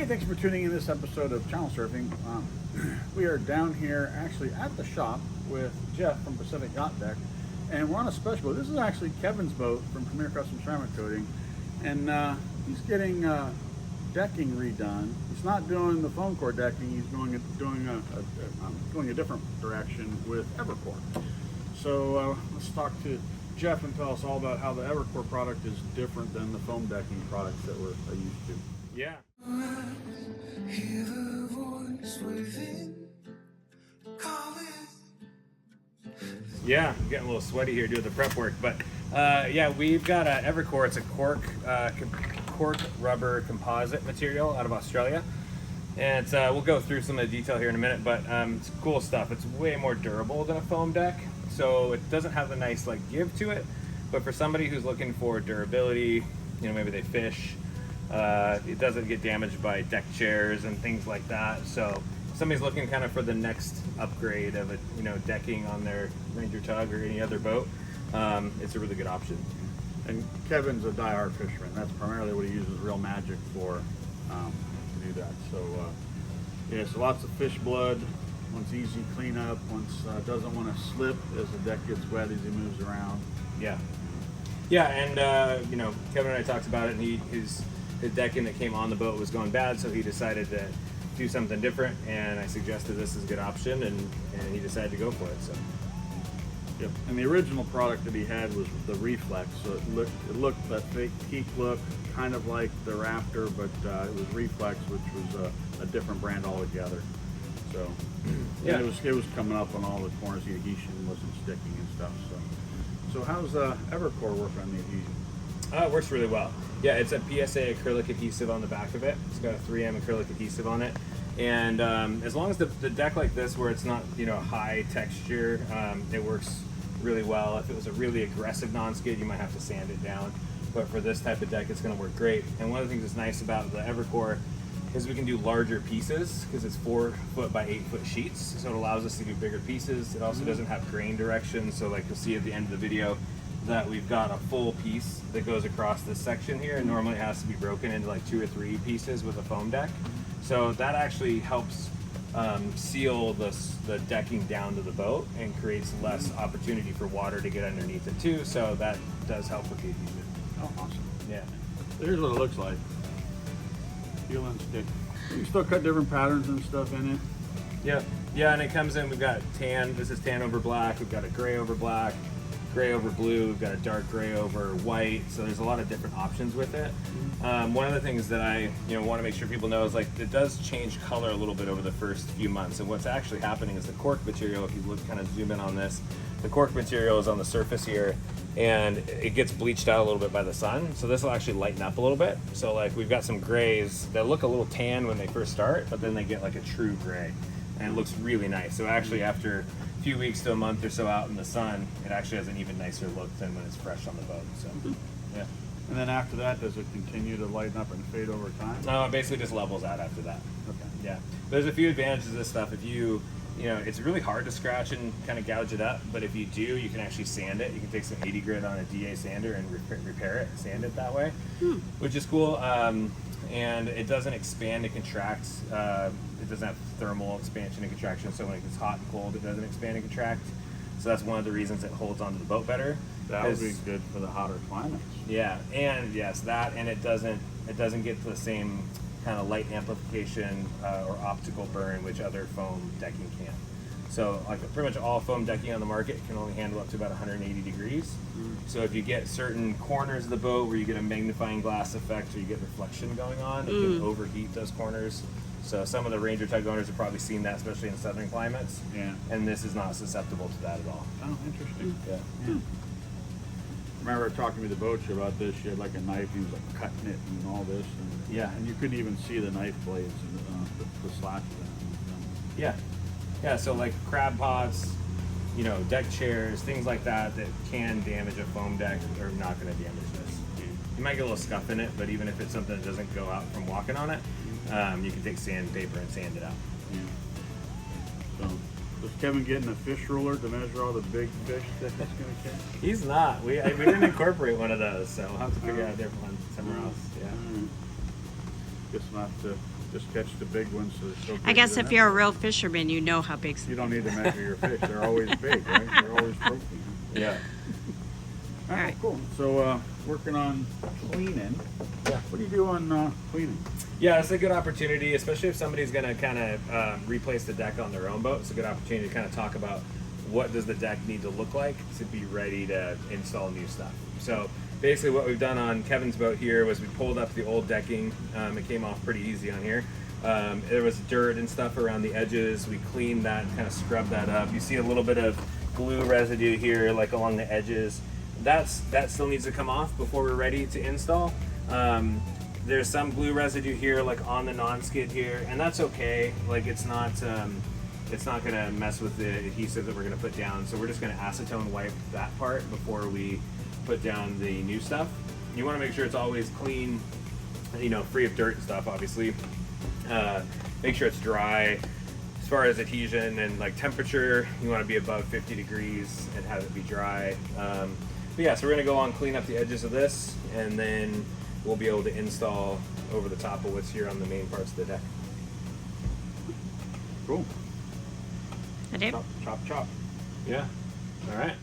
Hey, thanks for tuning in this episode of Channel Surfing. We are down here actually at the shop with Jeff from Pacific Yacht Deck, and we're on a special boat. This is actually Kevin's boat from Premier Custom Ceramic Coating, and he's getting decking redone. He's not doing the foam core decking. He's going a different direction with Evercore. So let's talk to Jeff and tell us all about how the Evercore product is different than the foam decking products that we're used to. Yeah. Hear the voice within calling. Yeah, I'm getting a little sweaty here doing the prep work, but yeah, we've got Evercore. It's a cork-rubber composite material out of Australia, and we'll go through some of the detail here in a minute. But it's cool stuff. It's way more durable than a foam deck, so it doesn't have the nice like give to it. But for somebody who's looking for durability, you know, maybe they fish. It doesn't get damaged by deck chairs and things like that. So if somebody's looking kind of for the next upgrade of decking on their Ranger Tug or any other boat, it's a really good option. And Kevin's a die-hard fisherman. That's primarily what he uses Real Magic for to do that. So yeah, so lots of fish blood. One's easy cleanup. One's doesn't want to slip as the deck gets wet as he moves around. Yeah, yeah, and Kevin and I talked about it, and his decking that came on the boat was going bad, so he decided to do something different, and I suggested this is a good option, and he decided to go for it. So yep. And the original product that he had was the Reflex, so it looked that fake teak look, kind of like the Raptor, but it was Reflex, which was a different brand altogether. So yeah, it was coming up on all the corners. The adhesion wasn't sticking and stuff. So how's Evercore work on the adhesion? It works really well. Yeah, it's a PSA acrylic adhesive on the back of it. It's got a 3M acrylic adhesive on it. And as long as the deck like this, where it's not high texture, it works really well. If it was a really aggressive non-skid, you might have to sand it down. But for this type of deck, it's going to work great. And one of the things that's nice about the Evercore is we can do larger pieces because it's 4 foot by 8 foot sheets. So it allows us to do bigger pieces. It also doesn't have grain direction. So like you'll see at the end of the video, that we've got a full piece that goes across this section here, and normally it has to be broken into like 2 or 3 pieces with a foam deck. So that actually helps seal the decking down to the boat and creates less opportunity for water to get underneath it too. So that does help with the adhesion. Oh, awesome. Yeah. So here's what it looks like. Peel and stick. You can still cut different patterns and stuff in it. Yeah. Yeah, and it comes in, we've got tan, this is tan over black, we've got a gray over black, gray over blue, we've got a dark gray over white, so there's a lot of different options with it. One of the things that I want to make sure people know is like it does change color a little bit over the first few months, and what's actually happening is the cork material, if you look kind of zoom in on this, the cork material is on the surface here and it gets bleached out a little bit by the sun, so this will actually lighten up a little bit. So like we've got some grays that look a little tan when they first start, but then they get like a true gray and it looks really nice. So actually after few weeks to a month or so out in the sun, it actually has an even nicer look than when it's fresh on the boat. So yeah. And then after that, does it continue to lighten up and fade over time? No, it basically just levels out after that. Okay. Yeah. There's a few advantages of this stuff. If it's really hard to scratch and kind of gouge it up, but if you do, you can actually sand it. You can take some 80 grit on a DA sander and repair it, sand it that way, which is cool. And it doesn't expand and contract. It doesn't have thermal expansion and contraction, so when it gets hot and cold, it doesn't expand and contract. So that's one of the reasons it holds onto the boat better. That would be good for the hotter climates. Yeah, and yes, that, and it doesn't get the same kind of light amplification or optical burn which other foam decking can. So like pretty much all foam decking on the market can only handle up to about 180 degrees. So if you get certain corners of the boat where you get a magnifying glass effect or you get reflection going on, it can overheat those corners. So some of the Ranger Tug owners have probably seen that, especially in southern climates. Yeah. And this is not susceptible to that at all. Oh, interesting. Yeah. I remember talking to the boat show about this. She had like a knife, he was like cutting it and all this. And, Yeah. And you couldn't even see the knife blades and the slashes in it. Yeah. Yeah, so like crab pots, deck chairs, things like that can damage a foam deck are not going to damage this. You might get a little scuff in it, but even if it's something that doesn't go out from walking on it, you can take sandpaper and sand it out. Yeah. So, was Kevin getting a fish ruler to measure all the big fish that he's going to catch? He's not. We didn't incorporate one of those, so we'll have to figure out a different one somewhere else. Yeah. Guess we'll have to just catch the big ones. So they're so big I guess they're if not- you're a real fisherman, you know how big. You don't need to measure your fish. They're always big, right? They're always broken. Yeah. All right, cool. So working on cleaning. Yeah. What do you do on cleaning? Yeah, it's a good opportunity, especially if somebody's going to kind of replace the deck on their own boat. It's a good opportunity to kind of talk about what does the deck need to look like to be ready to install new stuff. So basically what we've done on Kevin's boat here was we pulled up the old decking. It came off pretty easy on here. There was dirt and stuff around the edges. We cleaned that, kind of scrubbed that up. You see a little bit of glue residue here, like along the edges. That still needs to come off before we're ready to install. There's some glue residue here, like on the non-skid here, and that's okay. Like it's not gonna mess with the adhesive that we're gonna put down. So we're just gonna acetone wipe that part before we put down the new stuff. You want to make sure it's always clean, you know, free of dirt and stuff. Obviously, make sure it's dry. As far as adhesion and like temperature, you want to be above 50 degrees and have it be dry. But yeah, so we're gonna go on clean up the edges of this, and then we'll be able to install over the top of what's here on the main parts of the deck. Cool. That it? Chop, chop, chop. Yeah. All right.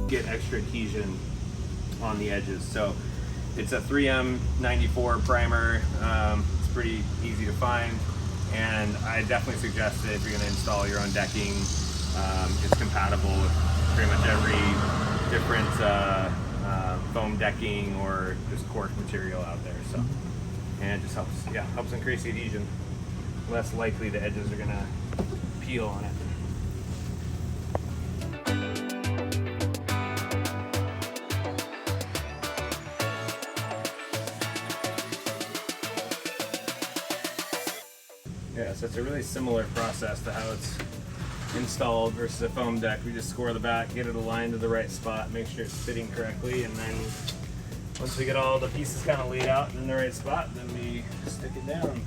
Get extra adhesion on the edges. So it's a 3M 94 primer. It's pretty easy to find, and I definitely suggest that if you're going to install your own decking, it's compatible with pretty much every different foam decking or just cork material out there. So, and it just helps increase the adhesion. Less likely the edges are going to peel on it. Yeah, so it's a really similar process to how it's installed versus a foam deck. We just score the back, get it aligned to the right spot, make sure it's fitting correctly, and then once we get all the pieces kind of laid out in the right spot, then we stick it down.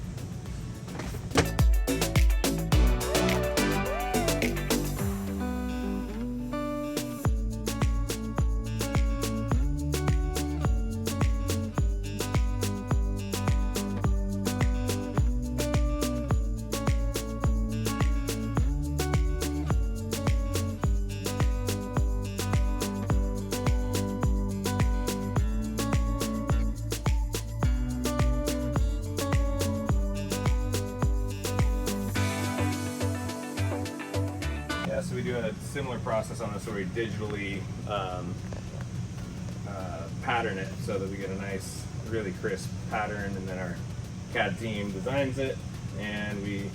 So we do a similar process on this where we digitally pattern it so that we get a nice, really crisp pattern, and then our CAD team designs it, and we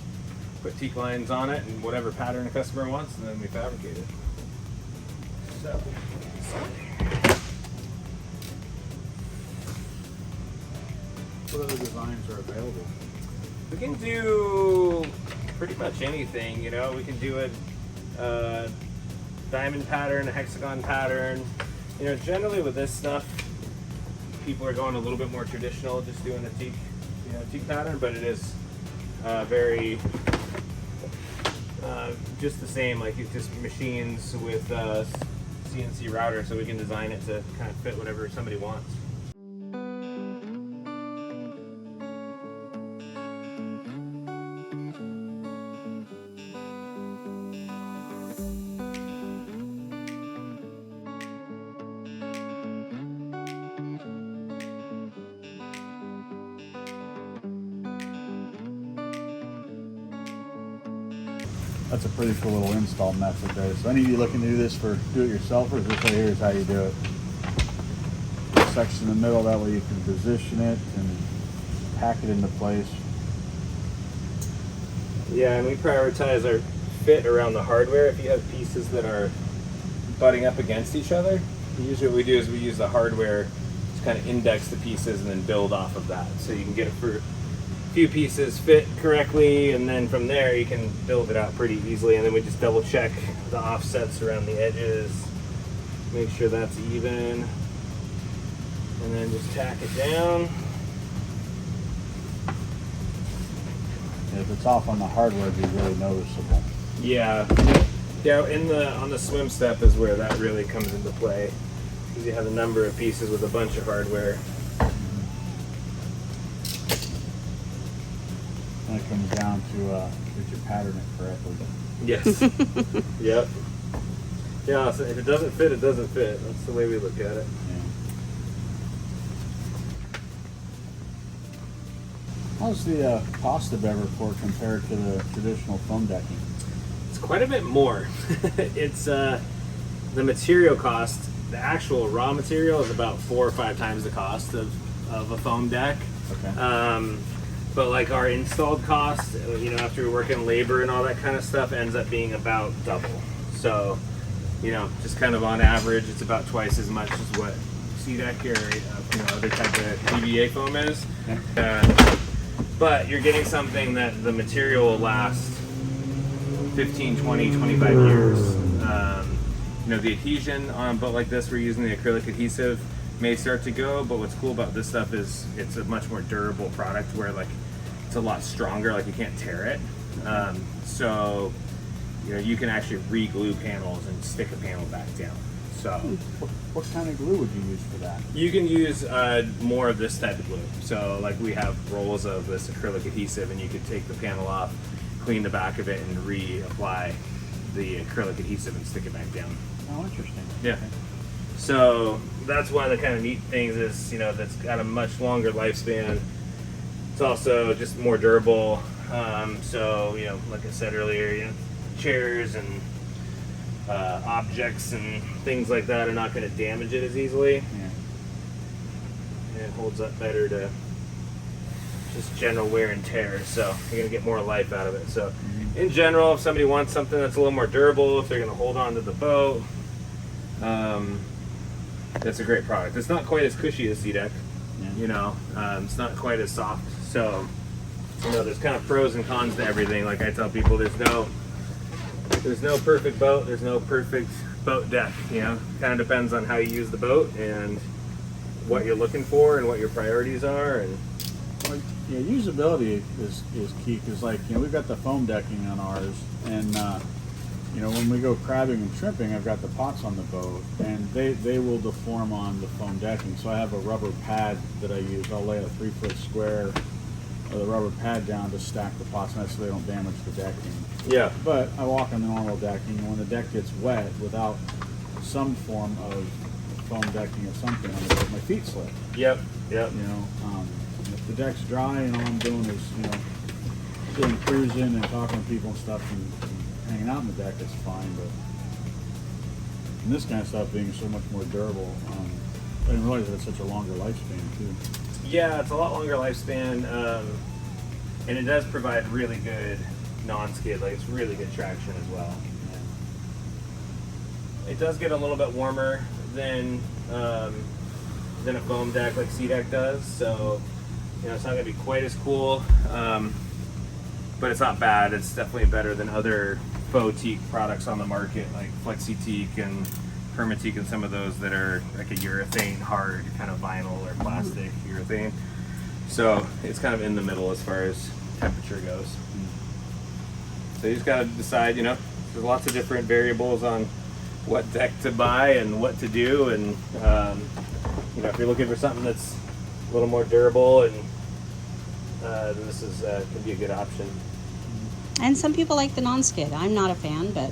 put teak lines on it and whatever pattern a customer wants, and then we fabricate it. So, What other designs are available? we can do pretty much anything, you know. We can do a diamond pattern, a hexagon pattern. You know, generally with this stuff, people are going a little bit more traditional, just doing a teak, teak pattern, but it is very just the same. Like it's just machines with CNC router, so we can design it to kind of fit whatever somebody wants. That's a pretty cool little install method there. So any of you looking to do this for do-it-yourselfers, this right here is how you do it. Section in the middle, that way you can position it and pack it into place. Yeah, and we prioritize our fit around the hardware. If you have pieces that are butting up against each other, usually what we do is we use the hardware to kind of index the pieces and then build off of that. So you can get it for few pieces fit correctly, and then from there you can build it out pretty easily. And then we just double check the offsets around the edges, make sure that's even, and then just tack it down. If it's off on the hardware, it'd be really noticeable. Yeah, yeah. On the swim step is where that really comes into play, because you have a number of pieces with a bunch of hardware. And it comes down to did you pattern it correctly? Yes. Yep. Yeah. So if it doesn't fit, it doesn't fit. That's the way we look at it. Yeah. How's the cost of Evercore compared to the traditional foam decking? It's quite a bit more. It's the material cost. The actual raw material is about 4 or 5 times the cost of a foam deck. Okay. But like our installed cost, you know, after we work in labor and all that kind of stuff, ends up being about double. So, you know, just kind of on average, it's about twice as much as what C-Deck or you know, other type of EVA foam is. Yeah. But you're getting something that the material will last 15, 20, 25 years. You know, the adhesion on a boat like this, we're using the acrylic adhesive, may start to go, but what's cool about this stuff is it's a much more durable product where like it's a lot stronger, like you can't tear it. So, you know, you can actually re-glue panels and stick a panel back down. So What kind of glue would you use for that? you can use more of this type of glue. So like we have rolls of this acrylic adhesive, and you could take the panel off, clean the back of it, and reapply the acrylic adhesive and stick it back down. Oh, interesting. Yeah. So that's one of the kind of neat things is, you know, that's got a much longer lifespan. It's also just more durable. So, you know, like I said earlier, you know, chairs and objects and things like that are not going to damage it as easily. Yeah. And it holds up better to just general wear and tear. So you're going to get more life out of it. So in general, if somebody wants something that's a little more durable, if they're going to hold on to the boat, that's a great product. It's not quite as cushy as C-Deck, Yeah. you know, it's not quite as soft. So, you know, there's kind of pros and cons to everything. Like I tell people, there's no perfect boat, there's no perfect boat deck, you know. Kind of depends on how you use the boat and what you're looking for and what your priorities are. And Well, yeah, usability is key because, like, you know, we've got the foam decking on ours, and you know, when we go crabbing and shrimping, I've got the pots on the boat, and they will deform on the foam decking. So I have a rubber pad that I use. I'll lay a 3-foot square of the rubber pad down to stack the pots on it so they don't damage the decking. yeah, But I walk on the normal decking, and when the deck gets wet without some form of foam decking or something on the boat, my feet slip. yep, yep. You know, if the deck's dry and all I'm doing is, you know, doing cruising and talking to people and stuff and hanging out on the deck, it's fine. But and this kind of stuff being so much more durable, I didn't realize that it's such a longer lifespan too. Yeah, it's a lot longer lifespan, and it does provide really good non-skid, like it's really good traction as well. It does get a little bit warmer than a foam deck like C-Deck does, so you know it's not gonna be quite as cool, but it's not bad. It's definitely better than other faux teak products on the market like Flexi Teak and Permateak and some of those that are like a urethane hard kind of vinyl or plastic urethane. So it's kind of in the middle as far as temperature goes. So you just gotta decide, you know, there's lots of different variables on what deck to buy and what to do, and you know, if you're looking for something that's a little more durable, and then this is could be a good option. And some people like the non-skid. I'm not a fan, but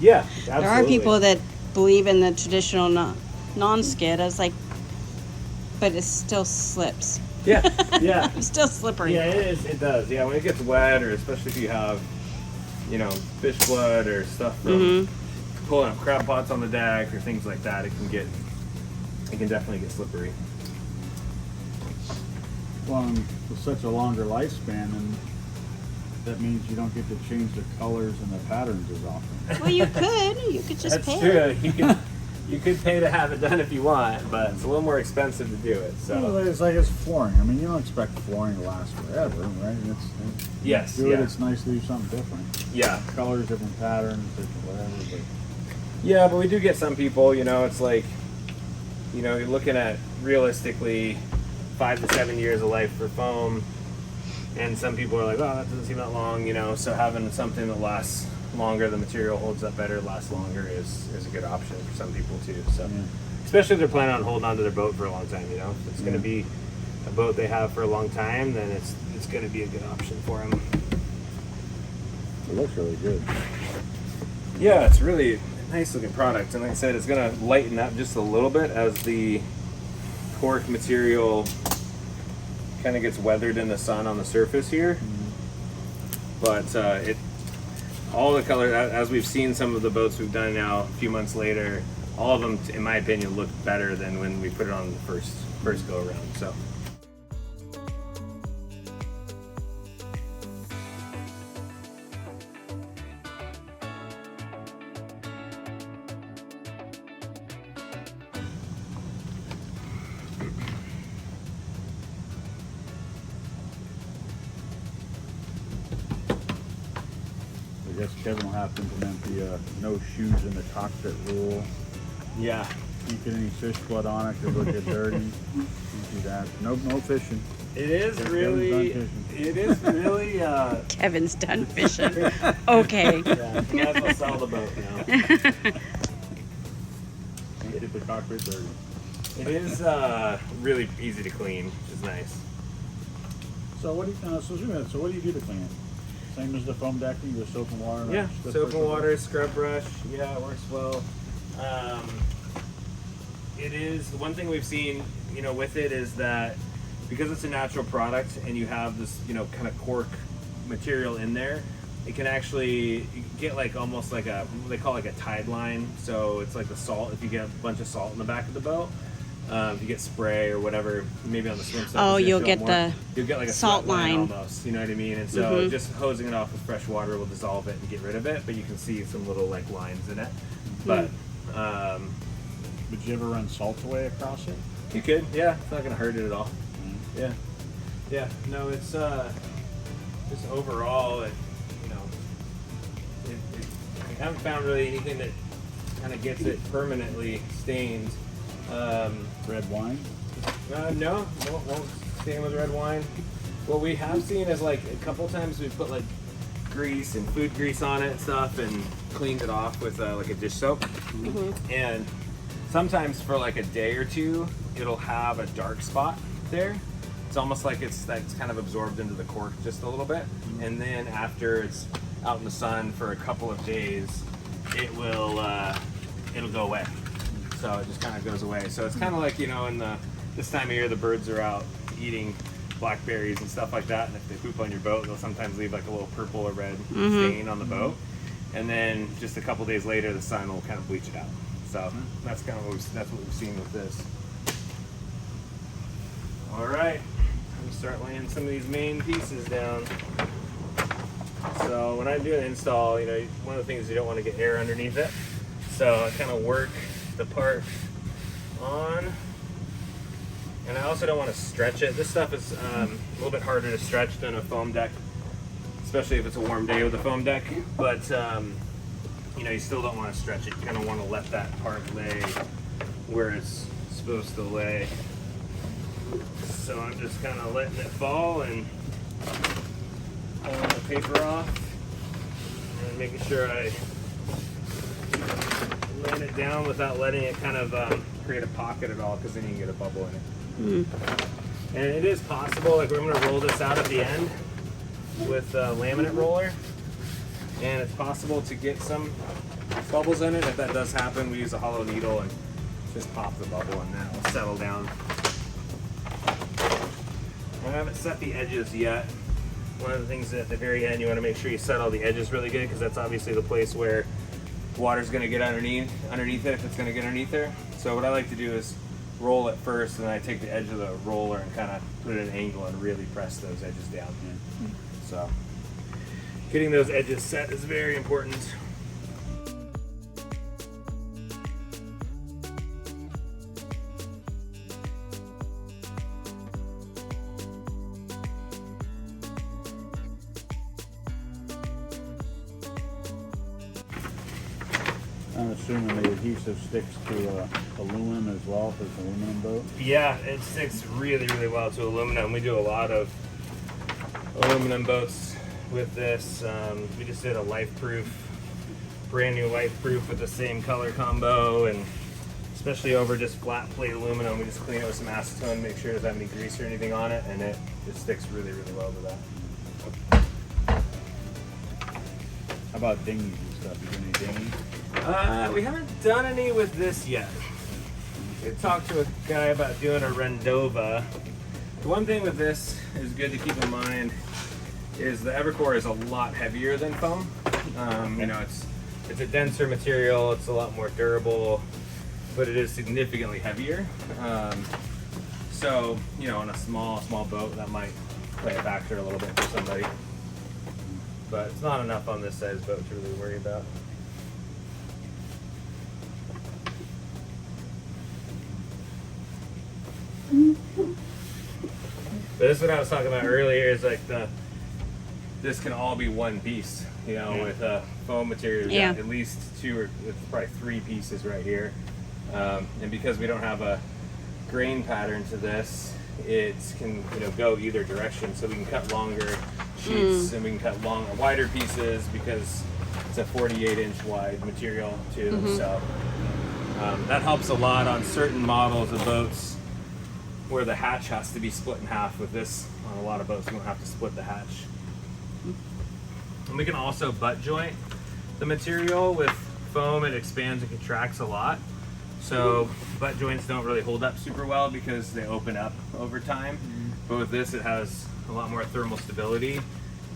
Yeah, absolutely. there are people that believe in the traditional non-skid. I was like, but it still slips. Yeah, yeah. It's still slippery. Yeah, it is. It does. Yeah, when it gets wet, or especially if you have, you know, fish blood or stuff from pulling up crab pots on the deck or things like that, it can definitely get slippery. Well, and with such a longer lifespan, and that means you don't get to change the colors and the patterns as often. Well, you could just That's paint. true. You can, You could pay to have it done if you want, but it's a little more expensive to do it. Well, So it's like it's flooring. I mean, you don't expect flooring to last forever, right? It's yes, do it. yeah. It's nice to do something different. Yeah, Colors, different patterns, different whatever. But yeah, but we do get some people. You know, it's like, you know, you're looking at realistically 5 to 7 years of life for foam, and some people are like, oh, that doesn't seem that long. You know, so having something that lasts longer, the material holds up better, lasts longer is a good option for some people too. So, yeah. especially if they're planning on holding on to their boat for a long time. You know, if it's going to be a boat they have for a long time, then it's going to be a good option for them. It looks really good. Yeah, it's really a nice looking product, and like I said, it's going to lighten up just a little bit as the cork material kind of gets weathered in the sun on the surface here. But all the colors, as we've seen some of the boats we've done now a few months later, all of them, in my opinion, look better than when we put it on the first go around. So. I guess Kevin will have to implement the no shoes in the cockpit rule. Yeah. Can't get any fish blood on it because it'll get dirty. Can't do that. No fishing. It is Kevin's really, done fishing. it is really, Kevin's done fishing. Okay. yeah, you might as well sell the boat now. Can't get the cockpit dirty. It is really easy to clean, which is nice. So what do you so what do you do to clean it? Same as the foam decking, just soap and water. Yeah, Just soap brush and it water, scrub brush. Yeah, it works well. It is, the one thing we've seen, you know, with it is that because it's a natural product and you have this, you know, kind of cork material in there, it can actually get like almost like a, what they call like a tide line. So it's like the salt, if you get a bunch of salt in the back of the boat, if you get spray or whatever, maybe on the swim side. Oh, you'll get like a salt sweat line line. almost, you know what I mean? And so just hosing it off with fresh water will dissolve it and get rid of it, but you can see some little like lines in it. But Would you ever run salt away across it? you could, yeah, it's not gonna hurt it at all. Yeah, yeah. No, it's just overall, you know, I haven't found really anything that kind of gets it permanently stained. Red wine? No, won't stain with red wine. What we have seen is like a couple times we've put like grease and food grease on it and stuff and cleaned it off with like a dish soap. And sometimes for like a day or two, it'll have a dark spot there. It's almost like that's kind of absorbed into the cork just a little bit. And then after it's out in the sun for a couple of days, it will it'll go away. So it just kind of goes away. So it's kind of like, you know, in this time of year, the birds are out eating blackberries and stuff like that. And if they poop on your boat, they'll sometimes leave like a little purple or red stain on the boat. And then just a couple days later, the sun will kind of bleach it out. So that's kind of what we've seen with this. All right, let me start laying some of these main pieces down. So when I do an install, you know, one of the things you don't want to get air underneath it. So I kind of work the part on, and I also don't want to stretch it. This stuff is a little bit harder to stretch than a foam deck, especially if it's a warm day with a foam deck. But you know, you still don't want to stretch it. You kind of want to let that part lay where it's supposed to lay. So I'm just kind of letting it fall and pulling the paper off and making sure I laying it down without letting it kind of create a pocket at all, because then you can get a bubble in it. And it is possible, like we're going to roll this out at the end with a laminate roller, and it's possible to get some bubbles in it. If that does happen, we use a hollow needle and just pop the bubble and that will settle down. I haven't set the edges yet. One of the things at the very end, you want to make sure you set all the edges really good, because that's obviously the place where water's going to get underneath it, if it's going to get underneath there. So what I like to do is roll it first, and then I take the edge of the roller and kind of put it at an angle and really press those edges down. So getting those edges set is very important. assuming the adhesive sticks to aluminum as well if it's an aluminum boat. Yeah, it sticks really, really well to aluminum. We do a lot of aluminum boats with this. We just did a brand new life proof with the same color combo, and especially over just flat plate aluminum, we just clean it with some acetone, make sure it doesn't have any grease or anything on it, and it just sticks really, really well to that. How about dinghies and stuff? You do any dinghies? We haven't done any with this yet. I talked to a guy about doing a Rendova. The one thing with this is good to keep in mind is the Evercore is a lot heavier than foam. You know, it's a denser material, it's a lot more durable, but it is significantly heavier. So, you know, on a small boat, that might play a factor a little bit for somebody. But it's not enough on this size boat to really worry about. But this is what I was talking about earlier, is like this can all be one piece, you know, with foam materials. Yeah. At least two or probably three pieces right here. And because we don't have a grain pattern to this, it can, you know, go either direction. So we can cut longer sheets and we can cut wider pieces because it's a 48-inch wide material too. So that helps a lot on certain models of boats where the hatch has to be split in half. With this, on a lot of boats, we don't have to split the hatch. And we can also butt joint the material. With foam, it expands and contracts a lot. So butt joints don't really hold up super well because they open up over time. But with this, it has a lot more thermal stability.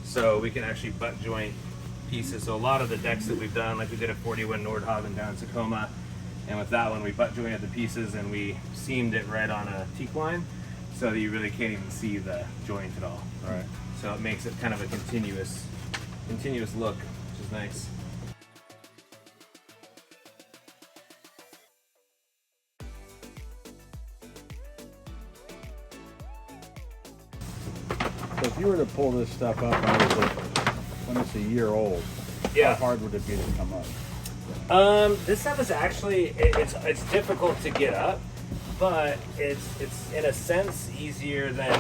So we can actually butt joint pieces. So a lot of the decks that we've done, like we did at 41 Nordhaven down in Tacoma, and with that one, we butt jointed the pieces and we seamed it right on a teak line so that you really can't even see the joint at all. Right. So it makes it kind of a continuous look, which is nice. So if you were to pull this stuff up when it's a year old, Yeah. how hard would it be to come up? This stuff is actually, it's difficult to get up, but it's in a sense easier than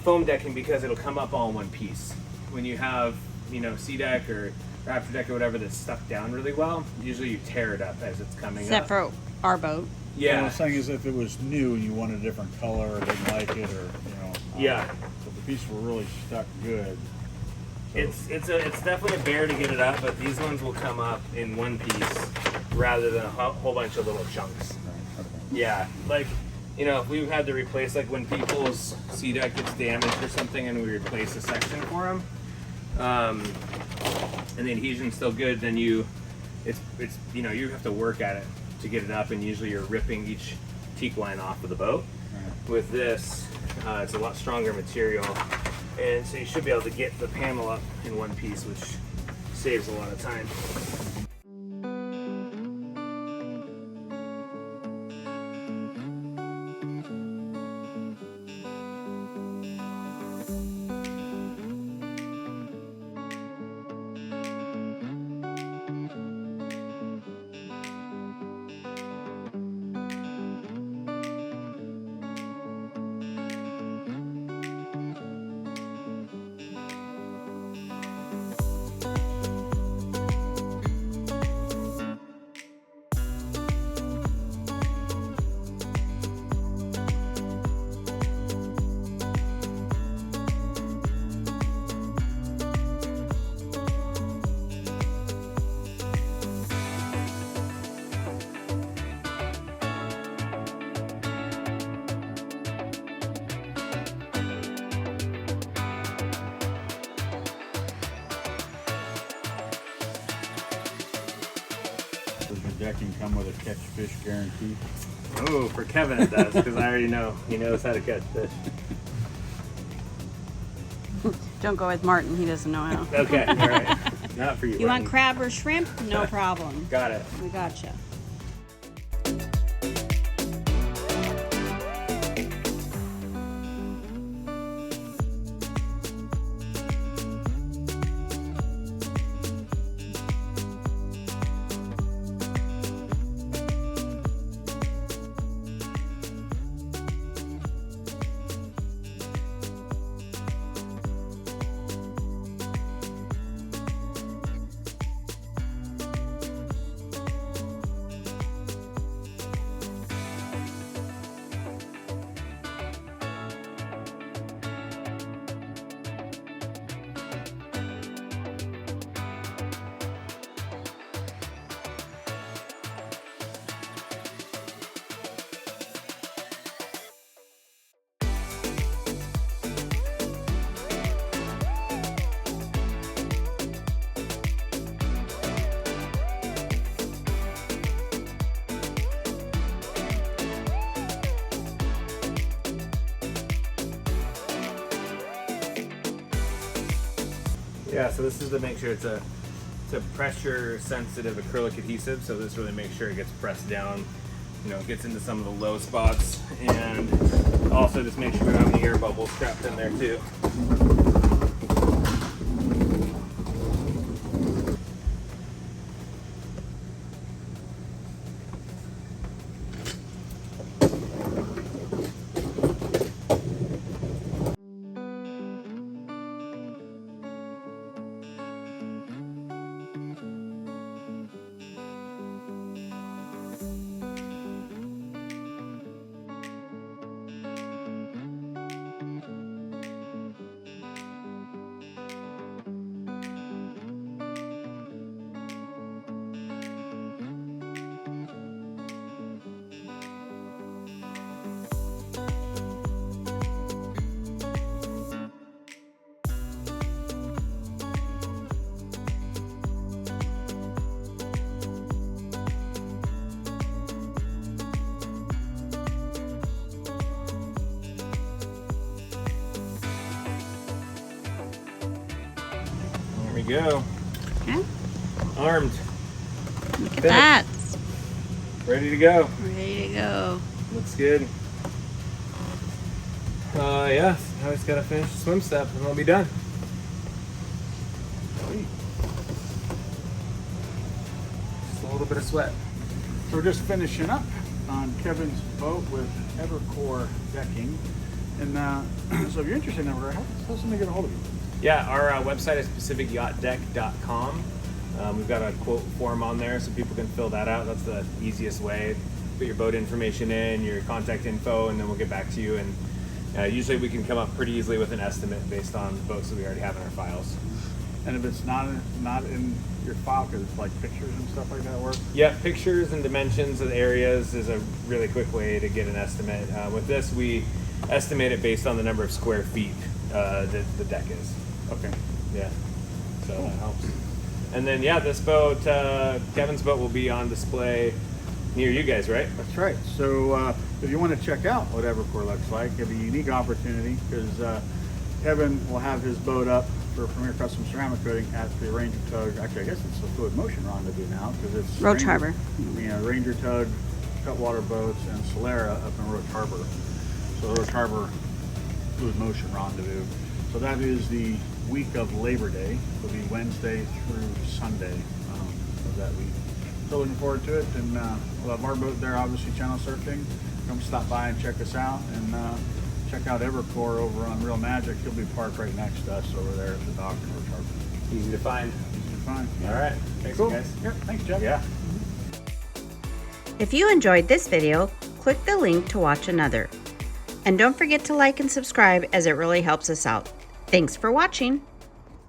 foam decking because it'll come up all in one piece. When you have, you know, sea deck or Raptor deck or whatever that's stuck down really well, usually you tear it up as it's coming Except up. for our boat. What Yeah. I'm saying is if it was new and you wanted a different color or didn't like it, or Yeah. if the piece were really stuck good. So, It's definitely a bear to get it up, but these ones will come up in one piece rather than a whole bunch of little chunks. right, okay. Yeah, like, you know, if we had to replace, like when people's sea deck gets damaged or something and we replace a section for them, and the adhesion's still good, then it's you know, you have to work at it to get it up, and usually you're ripping each teak line off of the boat. Right. With this, it's a lot stronger material, and so you should be able to get the panel up in one piece, which saves a lot of time. Does your decking come with a catch fish guarantee? Oh, for Kevin it does, because I already know he knows how to catch fish. Don't go with Martin. He doesn't know how. Okay, all right. Not for you. You want Martin. crab or shrimp? No problem. Got it. We gotcha. Yeah, so this is to make sure it's a pressure sensitive acrylic adhesive, so this really makes sure it gets pressed down, you know, gets into some of the low spots, and also just make sure we don't have any air bubbles trapped in there too. There we go. Okay. Armed. Look at Finished. that. Ready to go. Ready to go. Looks good. Yeah, now just gotta finish the swim step and we'll be done. Sweet. Just a little bit of sweat. So we're just finishing up on Kevin's boat with Evercore decking. And so if you're interested in Evercore, how does somebody get a hold of you? Yeah, our website is pacificyachtdeck.com. We've got a quote form on there so people can fill that out. That's the easiest way. Put your boat information in, your contact info, and then we'll get back to you. And usually we can come up pretty easily with an estimate based on the boats that we already have in our files. And if it's not in your file, because it's like pictures and stuff like that work? Yeah, pictures and dimensions of the areas is a really quick way to get an estimate. With this, we estimate it based on the number of square feet that the deck is. Okay. Yeah, so that helps. And then, yeah, this boat, Kevin's boat, will be on display near you guys, right? That's right. So if you want to check out what Evercore looks like, it'll be a unique opportunity because Kevin will have his boat up for Premier Custom Ceramic Coating at the Ranger Tug. Actually, I guess it's the Fluid Motion Rendezvous now because it's Roach Harbor. Ranger Tug, Cutwater Boats, and Solera up in Roach Harbor. So Roach Harbor Fluid Motion Rendezvous. So that is the week of Labor Day. It'll be Wednesday through Sunday of that week. So looking forward to it, and we'll have our boat there, obviously channel surfing. Come stop by and check us out, and check out Evercore over on Real Magic. He'll be parked right next to us over there at the dock in Roach Harbor. Easy to find. Easy to find. All right. Thanks, Cool. guys. Yep. Thanks, Jeff. Yeah. If you enjoyed this video, click the link to watch another. And don't forget to like and subscribe as it really helps us out. Thanks for watching.